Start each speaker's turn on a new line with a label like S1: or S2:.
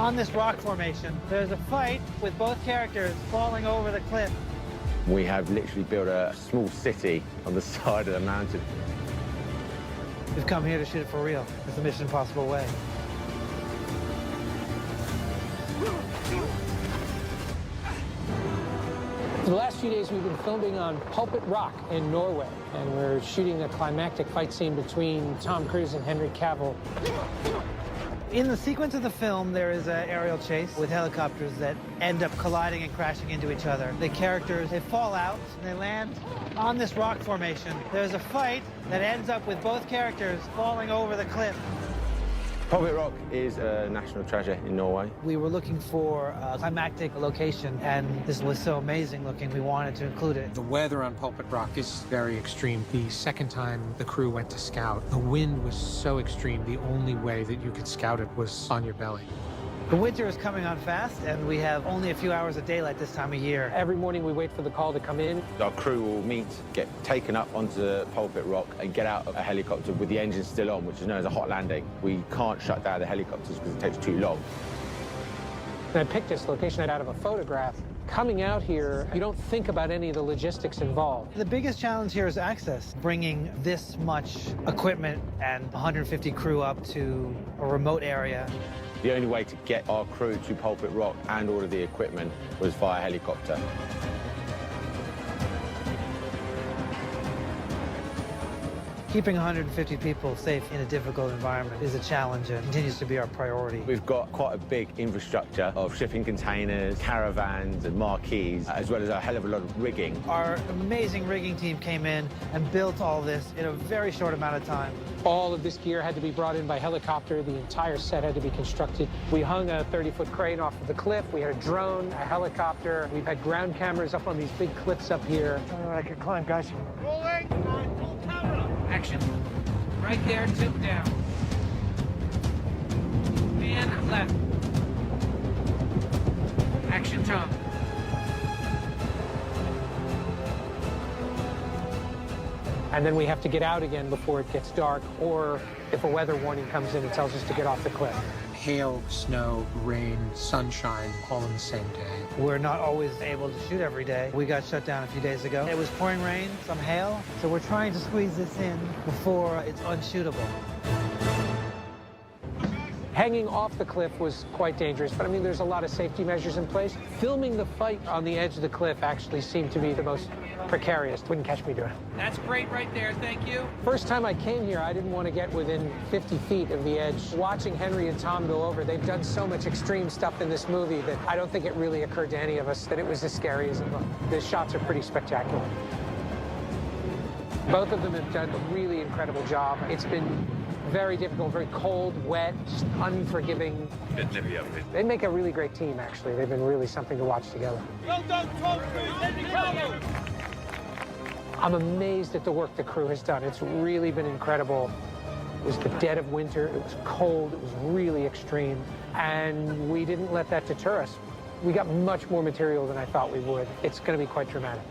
S1: On this rock formation, there's a fight with both characters falling over the cliff.
S2: We have literally built a small city on the side of the mountain.
S1: We've come here to shoot it for real. It's the Mission Impossible way.
S3: For the last few days, we've been filming on Pulpit Rock in Norway, and we're shooting a climactic fight scene between Tom Cruise and Henry Cavill.
S1: In the sequence of the film, there is an aerial chase with helicopters that end up colliding and crashing into each other. The characters, they fall out, and they land on this rock formation. There's a fight that ends up with both characters falling over the cliff.
S2: Pulpit Rock is a national treasure in Norway.
S1: We were looking for a climactic location, and this was so amazing looking, we wanted to include it.
S3: The weather on Pulpit Rock is very extreme. The second time the crew went to scout, the wind was so extreme, the only way that you could scout it was on your belly.
S1: The winter is coming on fast, and we have only a few hours of daylight this time of year.
S3: Every morning we wait for the call to come in.
S2: Our crew will meet, get taken up onto Pulpit Rock and get out of a helicopter with the engine still on, which is known as a hot landing. We can't shut down the helicopters because it takes too long.
S3: And I picked this location out of a photograph. Coming out here, you don't think about any of the logistics involved.
S1: The biggest challenge here is access. Bringing this much equipment and 150 crew up to a remote area.
S2: The only way to get our crew to Pulpit Rock and all of the equipment was via helicopter.
S1: Keeping 150 people safe in a difficult environment is a challenge and continues to be our priority.
S2: We've got quite a big infrastructure of shipping containers, caravans and marquees, as well as a hell of a lot of rigging.
S1: Our amazing rigging team came in and built all this in a very short amount of time.
S3: All of this gear had to be brought in by helicopter. The entire set had to be constructed. We hung a 30-foot crane off of the cliff. We had a drone, a helicopter. We've had ground cameras up on these big cliffs up here.
S1: I can climb, guys.
S4: Rolling on full camera.
S3: Action. Right there, tilt down. And left. Action, Tom. And then we have to get out again before it gets dark, or if a weather warning comes in, it tells us to get off the cliff. Hail, snow, rain, sunshine, all in the same day.
S1: We're not always able to shoot every day. We got shut down a few days ago. It was pouring rain, some hail, so we're trying to squeeze this in before it's unshootable.
S3: Hanging off the cliff was quite dangerous, but I mean, there's a lot of safety measures in place. Filming the fight on the edge of the cliff actually seemed to be the most precarious. Wouldn't catch me doing it.
S4: That's great right there, thank you.
S3: First time I came here, I didn't want to get within 50 feet of the edge. Watching Henry and Tom go over, they've done so much extreme stuff in this movie that I don't think it really occurred to any of us that it was as scary as it looked. The shots are pretty spectacular. Both of them have done a really incredible job. It's been very difficult, very cold, wet, just unforgiving. They make a really great team, actually. They've been really something to watch together.
S4: Well done, Tom Cruise, Henry Cavill.
S3: I'm amazed at the work the crew has done. It's really been incredible. It was the dead of winter, it was cold, it was really extreme, and we didn't let that deter us. We got much more material than I thought we would. It's going to be quite dramatic.